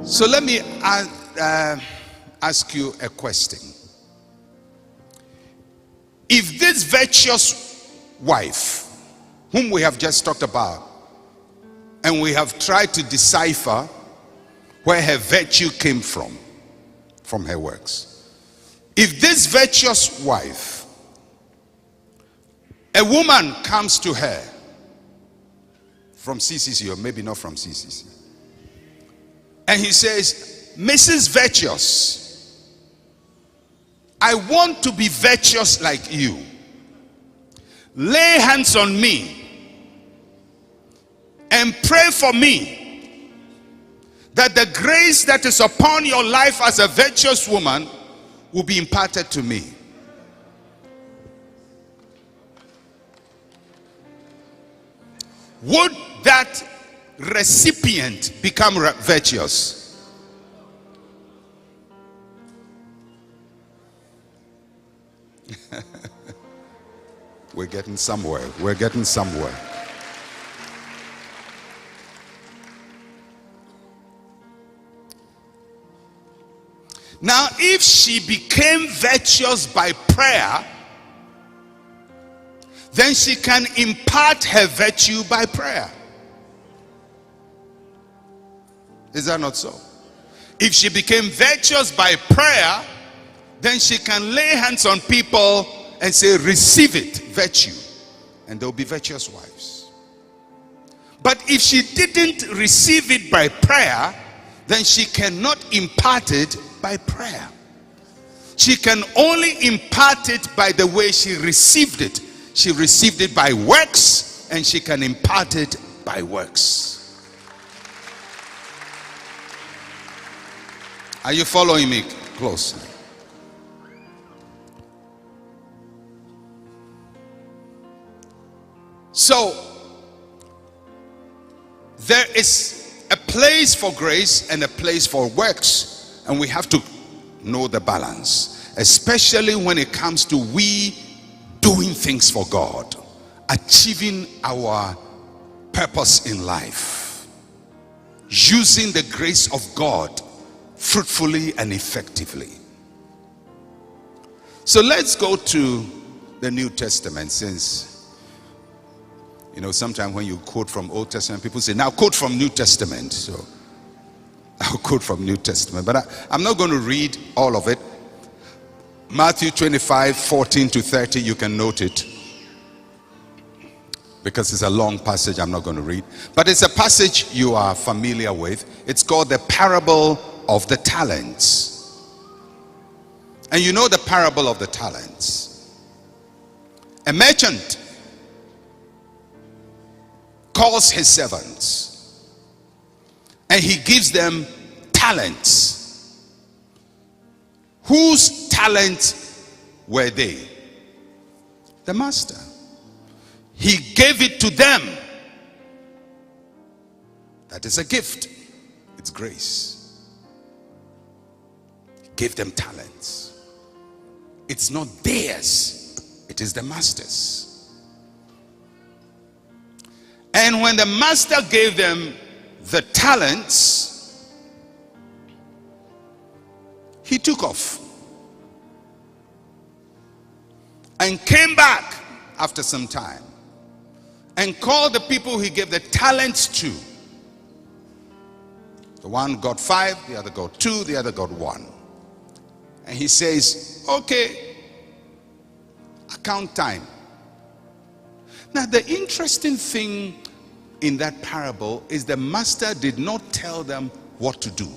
So let me ask you a question. If this virtuous wife, whom we have just talked about, and we have tried to decipher where her virtue came from her works. If this virtuous wife, a woman comes to her from CCC, or maybe not from CCC, and he says, Mrs. Virtuous, I want to be virtuous like you. Lay hands on me and pray for me that the grace that is upon your life as a virtuous woman will be imparted to me. Would that recipient become virtuous? We're getting somewhere. We're getting somewhere. Now, if she became virtuous by prayer, then she can impart her virtue by prayer. Is that not so? If she became virtuous by prayer, then she can lay hands on people and say, receive it, virtue. And they'll be virtuous wives. But if she didn't receive it by prayer, then she cannot impart it by prayer. She can only impart it by the way she received it. She received it by works, and she can impart it by works. Are you following me closely? So, there is a place for grace and a place for works, and we have to know the balance, especially when it comes to we doing things for God, achieving our purpose in life, using the grace of God fruitfully and effectively. So let's go to the New Testament, since sometimes when you quote from Old Testament, people say, now quote from New Testament. So I'll quote from New Testament, but I'm not going to read all of it. Matthew 25:14-30, you can note it, because it's a long passage. I'm not going to read, but it's a passage you are familiar with. It's called the parable of the talents. And you know the parable of the talents. A merchant calls his servants and he gives them talents. Whose talents were they? The master. He gave it to them. That is a gift. It's grace. He gave them talents. It's not theirs. It is the master's. And when the master gave them the talents, he took off and came back after some time and called the people he gave the talents to. The one got 5, the other got 2, the other got 1. And he says, okay, account time. Now the interesting thing in that parable is the master did not tell them what to do.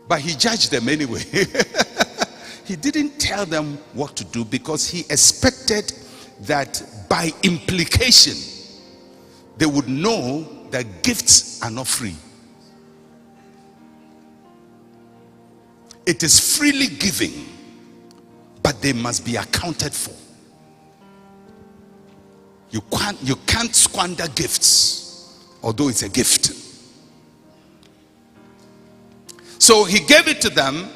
But he judged them anyway. He didn't tell them what to do because he expected that by implication they would know that gifts are not free. It is freely giving, but they must be accounted for. You can't squander gifts, although it's a gift. So he gave it to them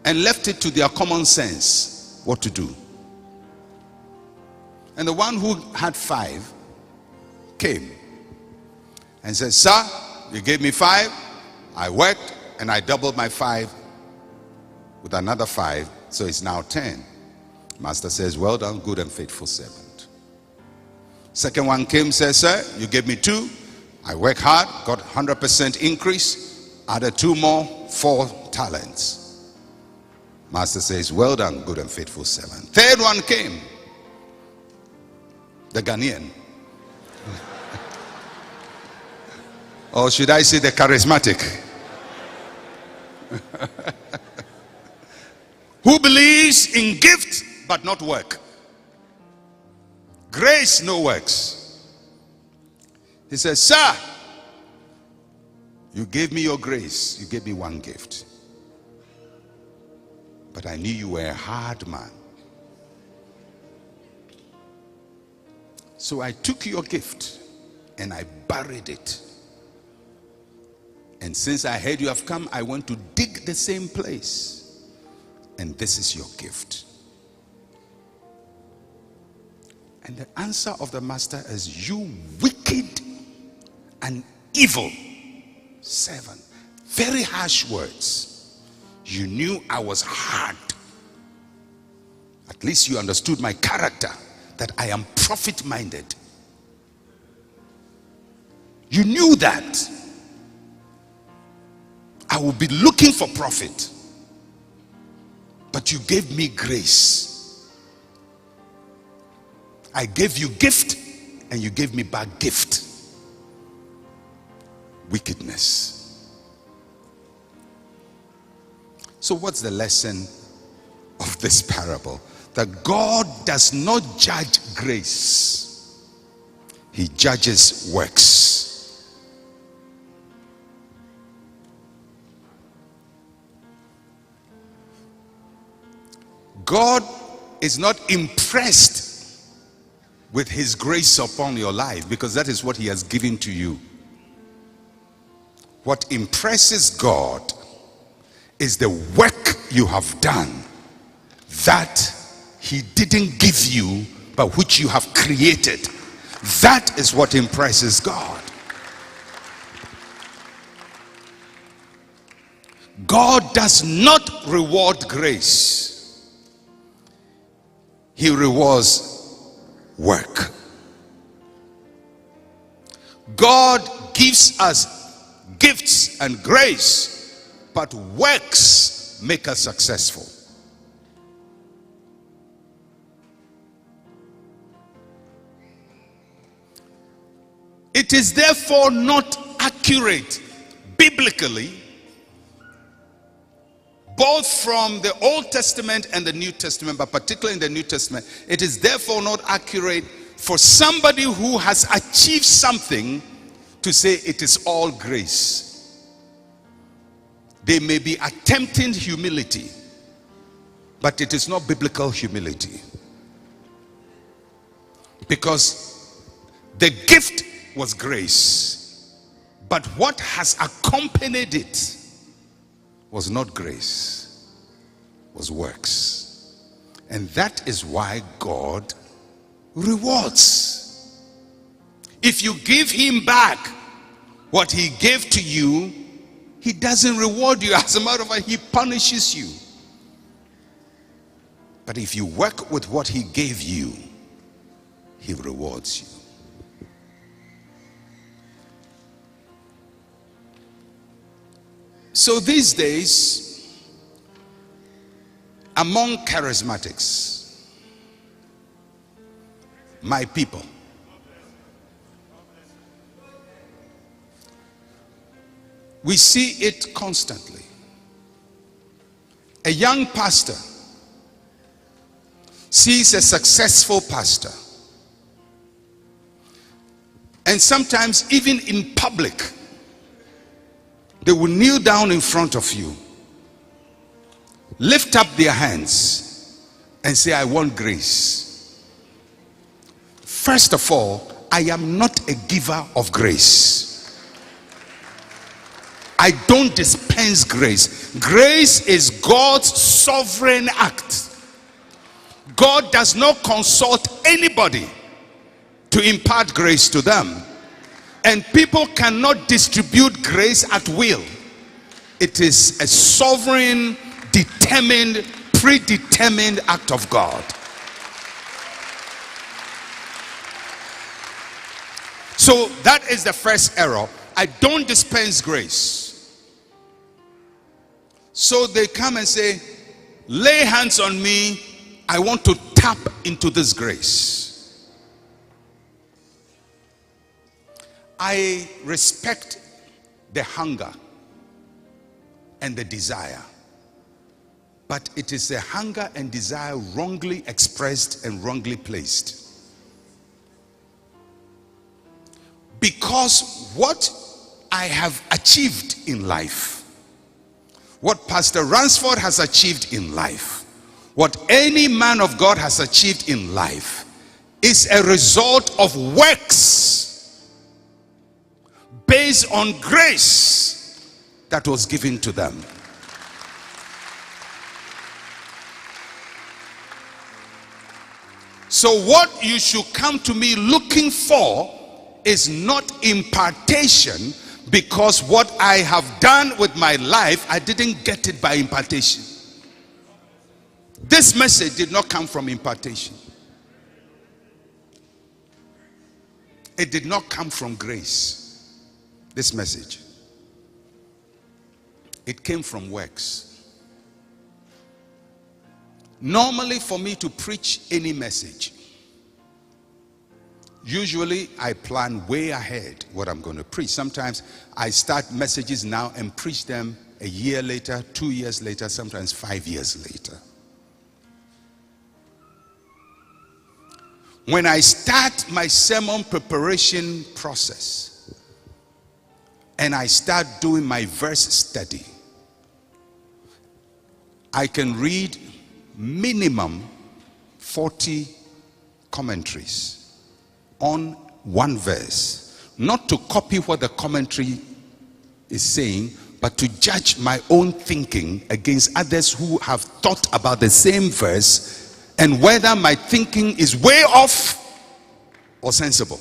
and left it to their common sense what to do. And the one who had 5 came and said, sir, you gave me 5. I worked and I doubled my 5 with another 5. So it's now 10. Master says, well done, good and faithful servant. Second one came, says, sir, you gave me 2. I worked hard, got 100% increase, added 2 more, 4 talents. Master says, well done, good and faithful servant. Third one came, the Ghanaian. Or should I say the charismatic? Who believes in gift but not work. Grace, no works. He says, sir, you gave me your grace. You gave me 1 gift. But I knew you were a hard man. So I took your gift and I buried it. And since I heard you have come, I went to dig the same place. And this is your gift. And the answer of the master is, you wicked and evil servant. Very harsh words. You knew I was hard. At least you understood my character, that I am profit-minded. You knew that I will be looking for profit. But you gave me grace. I gave you gift and you gave me back gift. Wickedness. So what's the lesson of this parable? That God does not judge grace. He judges works. God is not impressed with his grace upon your life, because that is what he has given to you. What impresses God is the work you have done that he didn't give you, but which you have created. That is what impresses God. God does not reward grace. He rewards work. God gives us gifts and grace, but works make us successful. It is therefore not accurate biblically, both from the Old Testament and the New Testament, but particularly in the New Testament, it is therefore not accurate for somebody who has achieved something to say it is all grace. They may be attempting humility, but it is not biblical humility. Because the gift was grace, but what has accompanied it was not grace, was works. And that is why God rewards. If you give him back what he gave to you, he doesn't reward you. As a matter of fact, he punishes you. But if you work with what he gave you, he rewards you. So these days, among charismatics, my people, we see it constantly. A young pastor sees a successful pastor, and sometimes even in public, they will kneel down in front of you, lift up their hands, and say, I want grace. First of all, I am not a giver of grace. I don't dispense grace. Grace is God's sovereign act. God does not consult anybody to impart grace to them. And people cannot distribute grace at will. It is a sovereign, determined, predetermined act of God. So that is the first error. I don't dispense grace. So they come and say, lay hands on me. I want to tap into this grace. I respect the hunger and the desire. But it is a hunger and desire wrongly expressed and wrongly placed. Because what I have achieved in life, what Pastor Ransford has achieved in life, what any man of God has achieved in life, is a result of works based on grace that was given to them. So what you should come to me looking for is not impartation, because what I have done with my life, I didn't get it by impartation. This message did not come from impartation. It did not come from grace. This message. It came from works. Normally, for me to preach any message, usually I plan way ahead what I'm going to preach. Sometimes I start messages now and preach them a year later, 2 years later, sometimes 5 years later. When I start my sermon preparation process and I start doing my verse study, I can read minimum 40 commentaries on one verse, not to copy what the commentary is saying, but to judge my own thinking against others who have thought about the same verse, and whether my thinking is way off or sensible.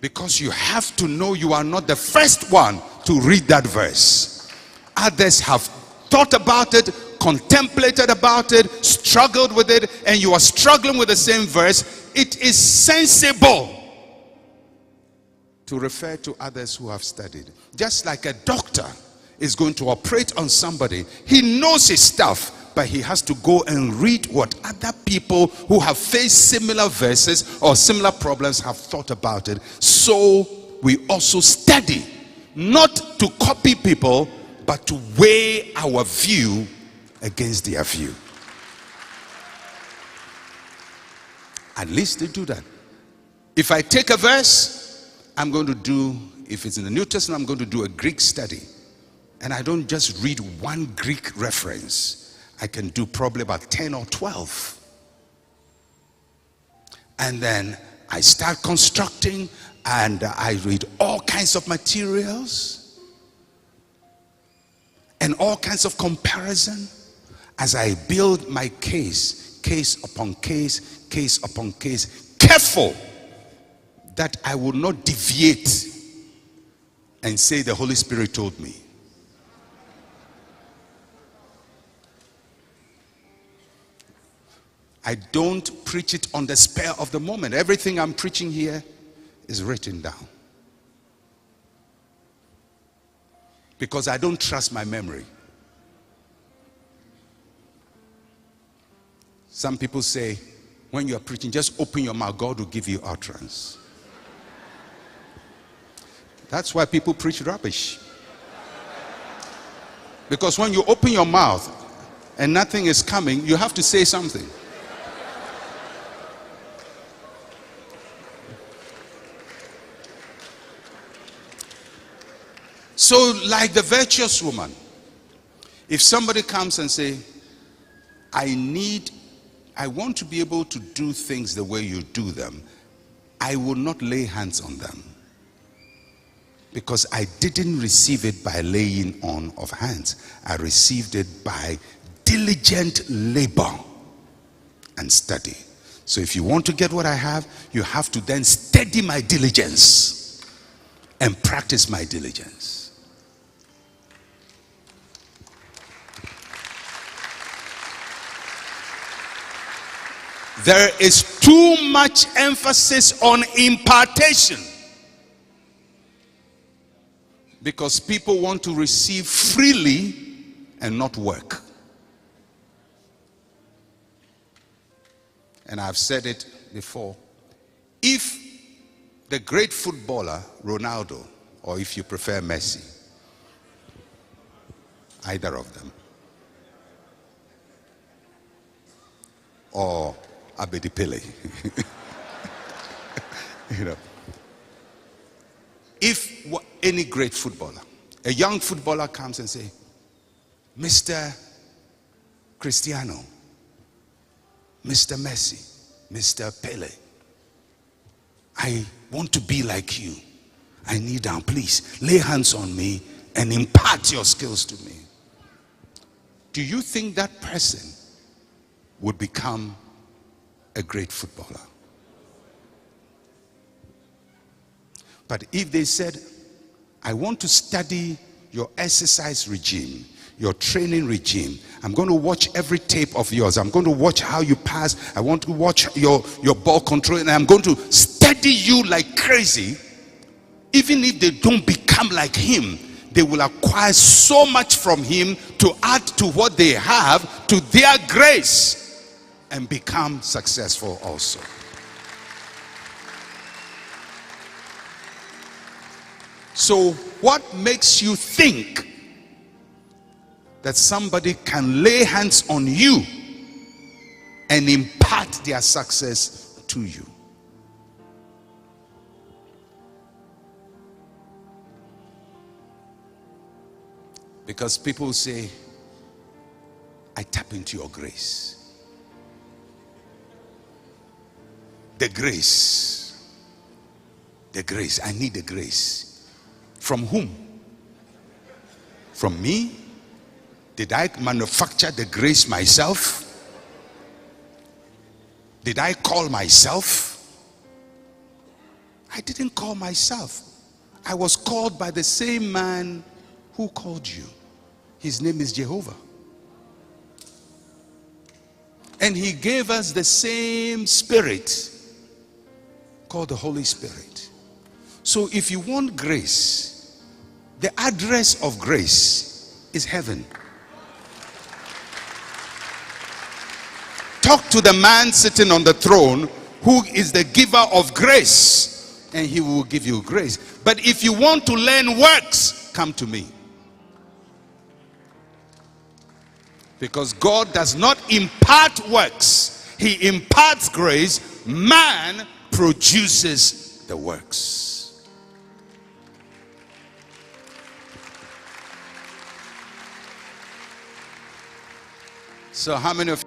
Because you have to know you are not the first one to read that verse. Others have thought about it, contemplated about it, struggled with it, and you are struggling with the same verse. It is sensible to refer to others who have studied. Just like a doctor is going to operate on somebody, he knows his stuff, but he has to go and read what other people who have faced similar verses or similar problems have thought about it. So we also study, not to copy people, but to weigh our view against their view. At least they do that. If I take a verse, I'm going to do, if it's in the New Testament, I'm going to do a Greek study. And I don't just read one Greek reference. I can do probably about 10 or 12. And then I start constructing, and I read all kinds of materials and all kinds of comparison as I build my case, case upon case, case upon case, careful that I will not deviate and say the Holy Spirit told me. I don't preach it on the spur of the moment. Everything I'm preaching here is written down. Because I don't trust my memory. Some people say, when you are preaching, just open your mouth, God will give you utterance. That's why people preach rubbish. Because when you open your mouth and nothing is coming, you have to say something. So like the virtuous woman, if somebody comes and say, I want to be able to do things the way you do them, I will not lay hands on them. Because I didn't receive it by laying on of hands. I received it by diligent labor and study. So if you want to get what I have, you have to then steady my diligence and practice my diligence. There is too much emphasis on impartation because people want to receive freely and not work. And I've said it before. If the great footballer, Ronaldo, or if you prefer Messi, either of them, or Abedi Pele, you know, if any great footballer, a young footballer comes and say, Mr. Cristiano, Mr. Messi, Mr. Pele, I want to be like you. I kneel down, please lay hands on me and impart your skills to me. Do you think that person would become a great footballer? But if they said, I want to study your exercise regime, your training regime, I'm going to watch every tape of yours, I'm going to watch how you pass, I want to watch your ball control, and I'm going to study you like crazy. Even if they don't become like him, they will acquire so much from him to add to what they have, to their grace, and become successful also. So what makes you think that somebody can lay hands on you and impart their success to you? Because people say, I tap into your grace. The grace. The grace. I need the grace. From whom? From me? Did I manufacture the grace myself? Did I call myself? I didn't call myself. I was called by the same man who called you. His name is Jehovah. And he gave us the same spirit called the Holy Spirit. So if you want grace, the address of grace is heaven. Talk to the man sitting on the throne who is the giver of grace, and he will give you grace. But if you want to learn works, come to me. Because God does not impart works, he imparts grace. Man produces the works. So how many of